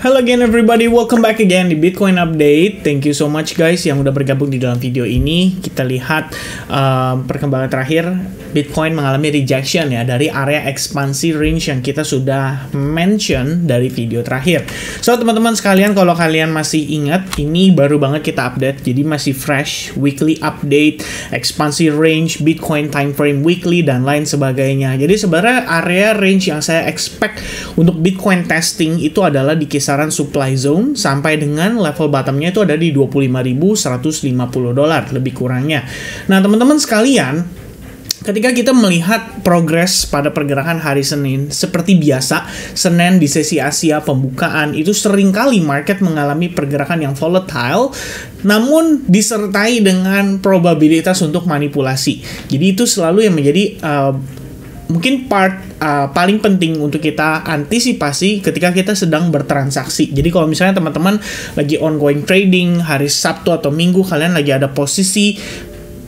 Hello again everybody, welcome back again di Bitcoin Update. Thank you so much guys yang udah bergabung di dalam video ini. Kita lihat perkembangan terakhir Bitcoin mengalami rejection ya dari area ekspansi range yang kita sudah mention dari video terakhir. So teman-teman sekalian, kalau kalian masih ingat, ini baru banget kita update, jadi masih fresh, weekly update, ekspansi range, Bitcoin time frame weekly dan lain sebagainya. Jadi sebenarnya area range yang saya expect untuk Bitcoin testing itu adalah di kisaran supply zone sampai dengan level bottomnya itu ada di $25.150 lebih kurangnya. Nah teman-teman sekalian, ketika kita melihat progres pada pergerakan hari Senin, seperti biasa, Senin di sesi Asia pembukaan itu seringkali market mengalami pergerakan yang volatile, namun disertai dengan probabilitas untuk manipulasi. Jadi itu selalu yang menjadi mungkin part paling penting untuk kita antisipasi ketika kita sedang bertransaksi. Jadi kalau misalnya teman-teman lagi ongoing trading hari Sabtu atau Minggu, kalian lagi ada posisi,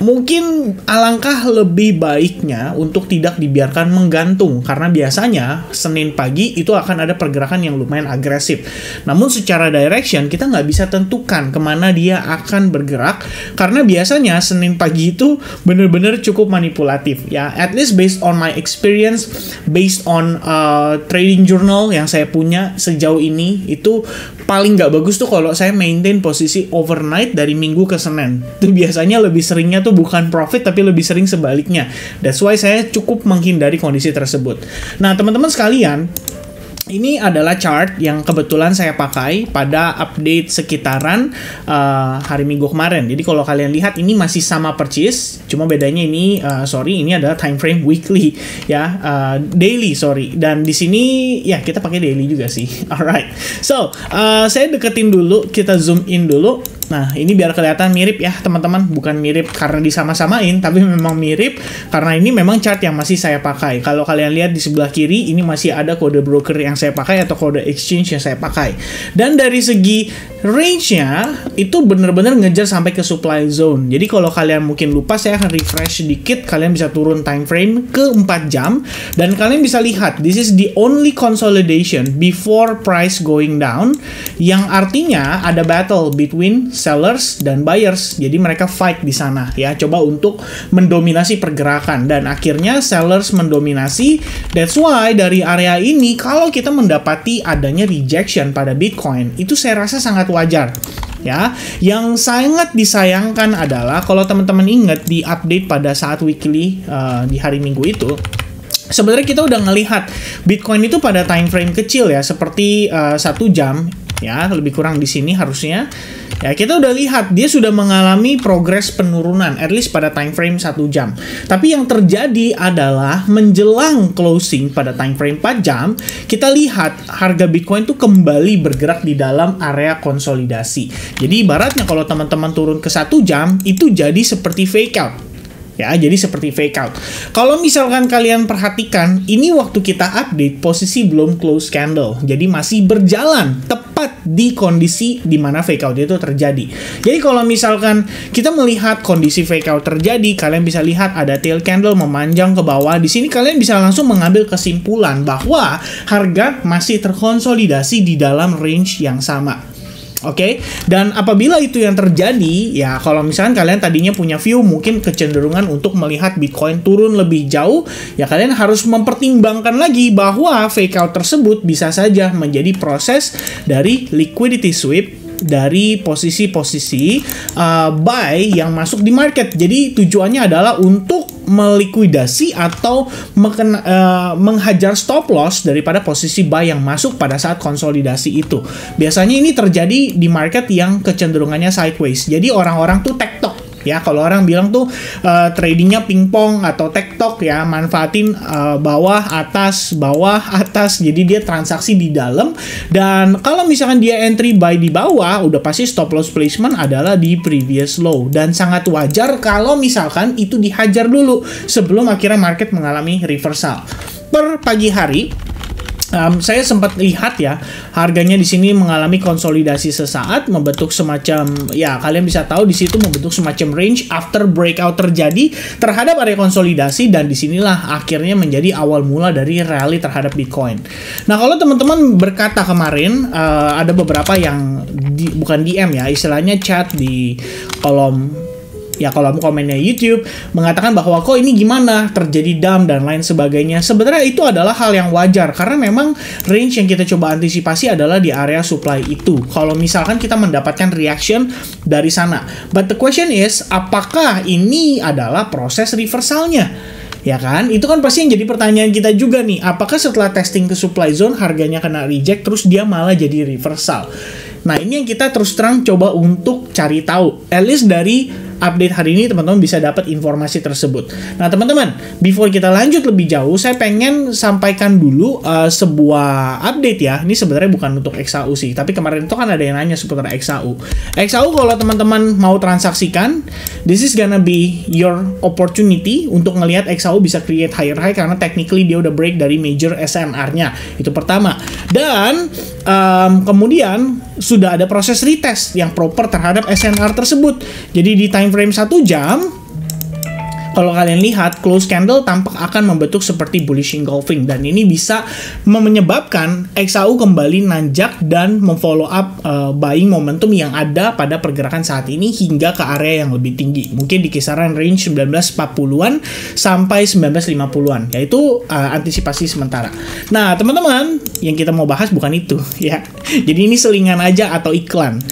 mungkin alangkah lebih baiknya untuk tidak dibiarkan menggantung, karena biasanya Senin pagi itu akan ada pergerakan yang lumayan agresif. Namun secara direction kita nggak bisa tentukan kemana dia akan bergerak, karena biasanya Senin pagi itu benar-benar cukup manipulatif ya. At least based on my experience, based on trading journal yang saya punya sejauh ini, itu paling nggak bagus tuh kalau saya maintain posisi overnight dari Minggu ke Senin. Itu biasanya lebih seringnya tuh bukan profit tapi lebih sering sebaliknya. That's why saya cukup menghindari kondisi tersebut. Nah teman-teman sekalian, ini adalah chart yang kebetulan saya pakai pada update sekitaran hari Minggu kemarin. Jadi kalau kalian lihat ini masih sama purchase, cuma bedanya ini ini adalah time frame weekly ya, daily sorry. Dan di sini ya kita pakai daily juga sih. Alright, so saya deketin dulu, kita zoom in dulu. Nah, ini biar kelihatan mirip ya, teman-teman. Bukan mirip karena disama-samain, tapi memang mirip karena ini memang chart yang masih saya pakai. Kalau kalian lihat di sebelah kiri, ini masih ada kode broker yang saya pakai atau kode exchange yang saya pakai. Dan dari segi range-nya, itu benar-benar ngejar sampai ke supply zone. Jadi kalau kalian mungkin lupa, saya akan refresh sedikit. Kalian bisa turun time frame ke 4 jam. Dan kalian bisa lihat, this is the only consolidation before price going down. Yang artinya ada battle between sellers dan buyers. Jadi mereka fight di sana ya, coba untuk mendominasi pergerakan, dan akhirnya sellers mendominasi. That's why dari area ini kalau kita mendapati adanya rejection pada Bitcoin, itu saya rasa sangat wajar. Ya, yang sangat disayangkan adalah kalau teman-teman ingat di update pada saat weekly di hari Minggu itu, sebenarnya kita udah ngelihat Bitcoin itu pada time frame kecil ya, seperti 1 jam ya, lebih kurang di sini harusnya. Ya, kita udah lihat dia sudah mengalami progres penurunan, at least pada time frame 1 jam. Tapi yang terjadi adalah menjelang closing pada time frame 4 jam, kita lihat harga Bitcoin tuh kembali bergerak di dalam area konsolidasi. Jadi ibaratnya kalau teman-teman turun ke 1 jam, itu jadi seperti fake out. Ya, jadi seperti fake out. Kalau misalkan kalian perhatikan, ini waktu kita update posisi belum close candle. Jadi masih berjalan tepat di kondisi di mana fake out itu terjadi. Jadi kalau misalkan kita melihat kondisi fake out terjadi, kalian bisa lihat ada tail candle memanjang ke bawah. Di sini kalian bisa langsung mengambil kesimpulan bahwa harga masih terkonsolidasi di dalam range yang sama. Oke, dan apabila itu yang terjadi, ya kalau misalkan kalian tadinya punya view mungkin kecenderungan untuk melihat Bitcoin turun lebih jauh, ya kalian harus mempertimbangkan lagi bahwa fake out tersebut bisa saja menjadi proses dari liquidity sweep dari posisi-posisi buy yang masuk di market. Jadi tujuannya adalah untuk melikuidasi atau menghajar stop loss daripada posisi buy yang masuk pada saat konsolidasi itu. Biasanya ini terjadi di market yang kecenderungannya sideways. Jadi orang-orang tuh tektok. Ya, kalau orang bilang tuh tradingnya pingpong atau tektok ya, manfaatin bawah atas, jadi dia transaksi di dalam. Dan kalau misalkan dia entry buy di bawah, udah pasti stop loss placement adalah di previous low, dan sangat wajar kalau misalkan itu dihajar dulu sebelum akhirnya market mengalami reversal. Per pagi hari Saya sempat lihat ya, harganya di sini mengalami konsolidasi sesaat, membentuk semacam, ya kalian bisa tahu di situ membentuk semacam range after breakout terjadi terhadap area konsolidasi, dan disinilah akhirnya menjadi awal mula dari rally terhadap Bitcoin. Nah, kalau teman-teman berkata kemarin, ada beberapa yang bukan DM ya, istilahnya chat di kolom komennya YouTube mengatakan bahwa kok ini gimana terjadi dump dan lain sebagainya. Sebenarnya itu adalah hal yang wajar karena memang range yang kita coba antisipasi adalah di area supply itu. Kalau misalkan kita mendapatkan reaction dari sana. But the question is, apakah ini adalah proses reversalnya? Ya kan? Itu kan pasti yang jadi pertanyaan kita juga nih. Apakah setelah testing ke supply zone harganya kena reject terus dia malah jadi reversal? Nah, ini yang kita terus terang coba untuk cari tahu. At least dari update hari ini teman-teman bisa dapat informasi tersebut. Nah, teman-teman, before kita lanjut lebih jauh, saya pengen sampaikan dulu sebuah update ya. Ini sebenarnya bukan untuk XAU sih, tapi kemarin itu kan ada yang nanya seputar XAU. XAU kalau teman-teman mau transaksikan, this is gonna be your opportunity untuk ngelihat XAU bisa create higher high karena technically dia udah break dari major SNR-nya. Itu pertama. Dan kemudian sudah ada proses retest yang proper terhadap SNR tersebut. Jadi di time frame 1 jam, kalau kalian lihat close candle tampak akan membentuk seperti bullish engulfing, dan ini bisa menyebabkan XAU kembali nanjak dan memfollow up buying momentum yang ada pada pergerakan saat ini hingga ke area yang lebih tinggi, mungkin di kisaran range 1940-an sampai 1950-an, yaitu antisipasi sementara. Nah, teman-teman, yang kita mau bahas bukan itu ya. Jadi ini selingan aja atau iklan.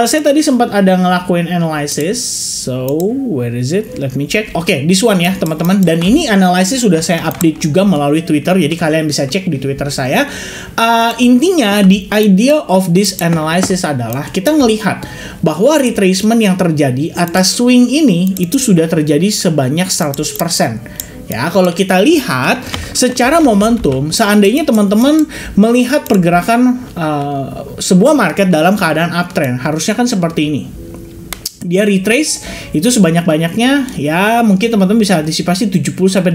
Saya tadi sempat ada ngelakuin analysis. So, where is it? Let me check. Oke, this one ya, teman-teman. Dan ini analysis sudah saya update juga melalui Twitter. Jadi kalian bisa cek di Twitter saya. Intinya, the idea of this analysis adalah kita ngelihat bahwa retracement yang terjadi atas swing ini itu sudah terjadi sebanyak 100%. Ya, kalau kita lihat secara momentum, seandainya teman-teman melihat pergerakan sebuah market dalam keadaan uptrend, harusnya kan seperti ini. Dia retrace itu sebanyak-banyaknya, ya mungkin teman-teman bisa antisipasi 70-80%,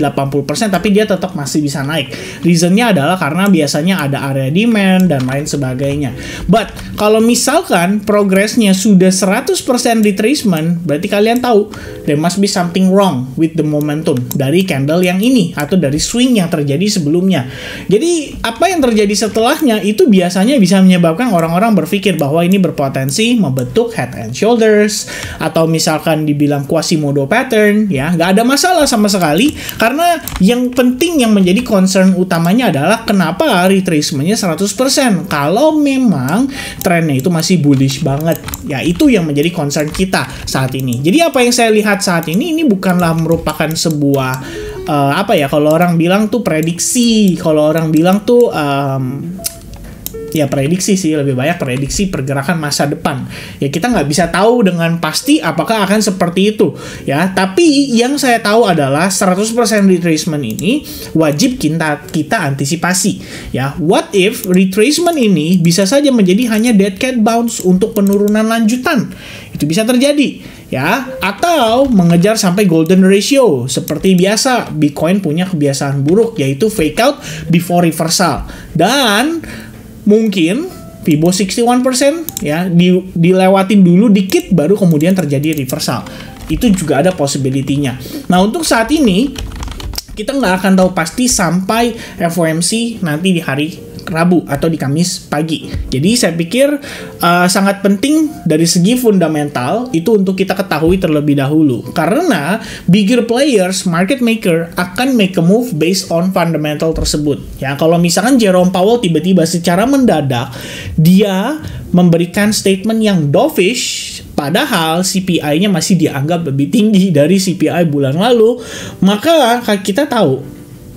tapi dia tetap masih bisa naik. Reasonnya adalah karena biasanya ada area demand dan lain sebagainya. But kalau misalkan progresnya sudah 100% retracement, berarti kalian tahu there must be something wrong with the momentum dari candle yang ini atau dari swing yang terjadi sebelumnya. Jadi apa yang terjadi setelahnya itu biasanya bisa menyebabkan orang-orang berpikir bahwa ini berpotensi membentuk head and shoulders, atau misalkan dibilang Quasimodo pattern, ya nggak ada masalah sama sekali, karena yang penting yang menjadi concern utamanya adalah kenapa retracementnya 100%. Kalau memang trennya itu masih bullish banget, ya itu yang menjadi concern kita saat ini. Jadi apa yang saya lihat saat ini bukanlah merupakan sebuah kalau orang bilang tuh prediksi, kalau orang bilang tuh ya prediksi sih, lebih banyak prediksi pergerakan masa depan. Ya kita nggak bisa tahu dengan pasti apakah akan seperti itu ya. Tapi yang saya tahu adalah 100% retracement ini wajib kita antisipasi ya. What if retracement ini bisa saja menjadi hanya dead cat bounce untuk penurunan lanjutan? Itu bisa terjadi ya, atau mengejar sampai golden ratio. Seperti biasa, Bitcoin punya kebiasaan buruk yaitu fake out before reversal, dan mungkin Fibo 61% ya dilewatin dulu dikit baru kemudian terjadi reversal. Itu juga ada possibility-nya. Nah, untuk saat ini kita nggak akan tahu pasti sampai FOMC nanti di hari Rabu atau di Kamis pagi. Jadi saya pikir sangat penting dari segi fundamental itu untuk kita ketahui terlebih dahulu, karena bigger players, market maker akan make a move based on fundamental tersebut. Ya, kalau misalkan Jerome Powell tiba-tiba secara mendadak dia memberikan statement yang dovish, padahal CPI-nya masih dianggap lebih tinggi dari CPI bulan lalu, maka kita tahu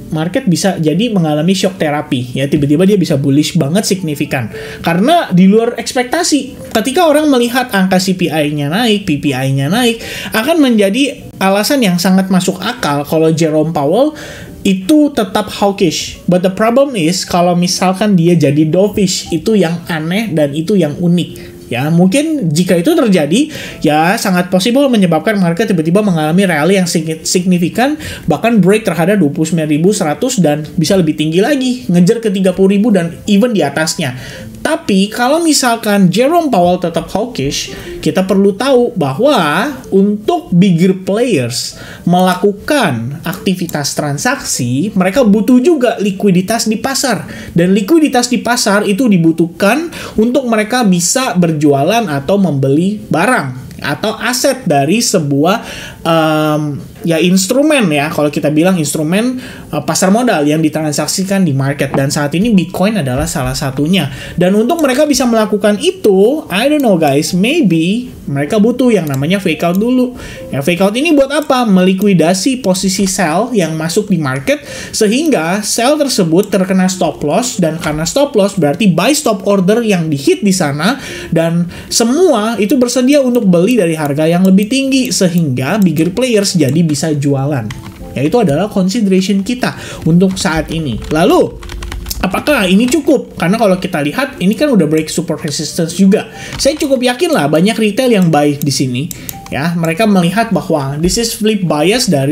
market bisa jadi mengalami shock terapi ya, tiba-tiba dia bisa bullish banget signifikan karena di luar ekspektasi. Ketika orang melihat angka CPI-nya naik, PPI-nya naik, akan menjadi alasan yang sangat masuk akal kalau Jerome Powell itu tetap hawkish. But the problem is kalau misalkan dia jadi dovish, itu yang aneh dan itu yang unik. Ya, mungkin jika itu terjadi, ya sangat possible menyebabkan market tiba-tiba mengalami rally yang signifikan, bahkan break terhadap 29.100 dan bisa lebih tinggi lagi, ngejar ke 30.000 dan even di atasnya. Tapi kalau misalkan Jerome Powell tetap hawkish, kita perlu tahu bahwa untuk bigger players melakukan aktivitas transaksi, mereka butuh juga likuiditas di pasar. Dan likuiditas di pasar itu dibutuhkan untuk mereka bisa berjualan atau membeli barang atau aset dari sebuah ya instrumen, ya kalau kita bilang instrumen pasar modal yang ditransaksikan di market, dan saat ini Bitcoin adalah salah satunya. Dan untuk mereka bisa melakukan itu, I don't know guys, maybe mereka butuh yang namanya fake out dulu. Ya, fake out ini buat apa? Melikuidasi posisi sell yang masuk di market sehingga sell tersebut terkena stop loss, dan karena stop loss berarti buy stop order yang di-hit di sana, dan semua itu bersedia untuk beli dari harga yang lebih tinggi sehingga bigger players jadi bisa jualan. Ya, itu adalah consideration kita untuk saat ini. Lalu apakah ini cukup? Karena kalau kita lihat ini kan udah break support resistance juga. Saya cukup yakin lah banyak retail yang buy di sini. Ya, mereka melihat bahwa this is flip bias dari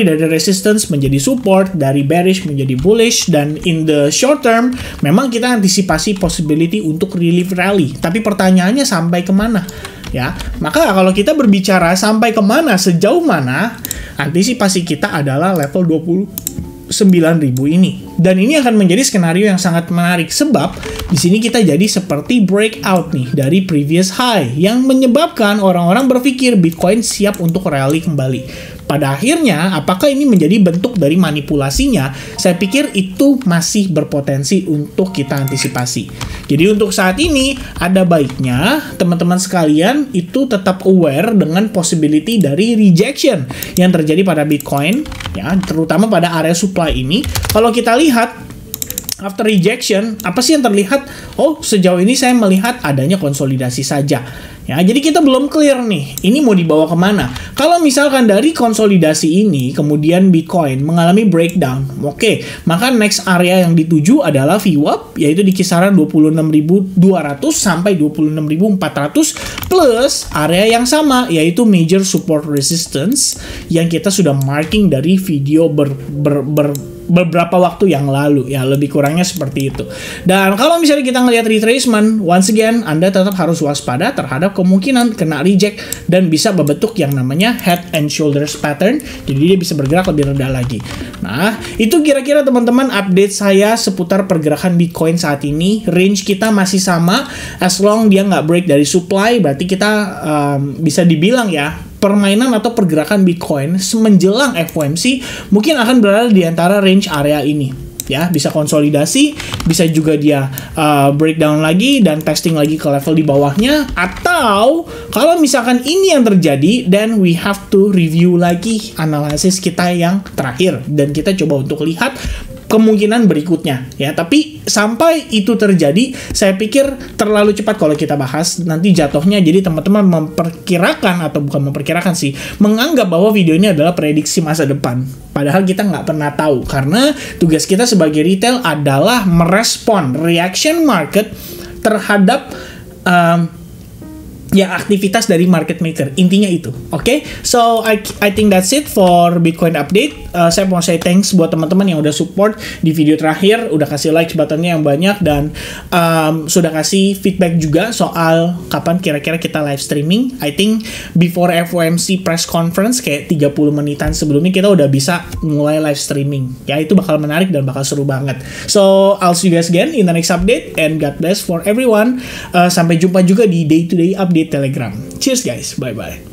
dari resistance menjadi support, dari bearish menjadi bullish, dan in the short term memang kita antisipasi possibility untuk relief rally. Tapi pertanyaannya sampai kemana? Ya, maka kalau kita berbicara sampai kemana, sejauh mana, antisipasi kita adalah level 29.000 ini. Dan ini akan menjadi skenario yang sangat menarik sebab di sini kita jadi seperti breakout nih dari previous high yang menyebabkan orang-orang berpikir Bitcoin siap untuk rally kembali. Pada akhirnya, apakah ini menjadi bentuk dari manipulasinya? Saya pikir itu masih berpotensi untuk kita antisipasi. Jadi untuk saat ini, ada baiknya teman-teman sekalian itu tetap aware dengan possibility dari rejection yang terjadi pada Bitcoin, ya, terutama pada area supply ini. Kalau kita lihat, after rejection, apa sih yang terlihat? Oh, sejauh ini saya melihat adanya konsolidasi saja. Ya, jadi kita belum clear nih, ini mau dibawa kemana. Kalau misalkan dari konsolidasi ini, kemudian Bitcoin mengalami breakdown, oke, maka next area yang dituju adalah VWAP, yaitu di kisaran 26.200 sampai 26.400, plus area yang sama, yaitu major support resistance, yang kita sudah marking dari video beberapa waktu yang lalu, ya lebih kurangnya seperti itu. Dan kalau misalnya kita ngelihat retracement, once again Anda tetap harus waspada terhadap kemungkinan kena reject dan bisa berbentuk yang namanya head and shoulders pattern, jadi dia bisa bergerak lebih rendah lagi. Nah, itu kira-kira teman-teman update saya seputar pergerakan Bitcoin saat ini. Range kita masih sama, as long dia nggak break dari supply, berarti kita bisa dibilang ya permainan atau pergerakan Bitcoin menjelang FOMC mungkin akan berada di antara range area ini. Ya, bisa konsolidasi, bisa juga dia breakdown lagi dan testing lagi ke level di bawahnya, atau kalau misalkan ini yang terjadi, then we have to review lagi analisis kita yang terakhir dan kita coba untuk lihat kemungkinan berikutnya, ya. Tapi sampai itu terjadi, saya pikir terlalu cepat kalau kita bahas, nanti jatuhnya jadi teman-teman memperkirakan, atau bukan memperkirakan sih, menganggap bahwa video ini adalah prediksi masa depan. Padahal kita nggak pernah tahu, karena tugas kita sebagai retail adalah merespon reaction market terhadap ya aktivitas dari market maker, intinya itu. Oke? So I think that's it for Bitcoin update. Saya mau say thanks buat teman-teman yang udah support di video terakhir, udah kasih like buttonnya yang banyak, dan sudah kasih feedback juga soal kapan kira-kira kita live streaming. I think before FOMC press conference kayak 30 menitan sebelumnya kita udah bisa mulai live streaming. Ya, itu bakal menarik dan bakal seru banget. So I'll see you guys again in the next update, and God bless for everyone. Sampai jumpa juga di day-to-day update Telegram. Cheers guys, bye-bye.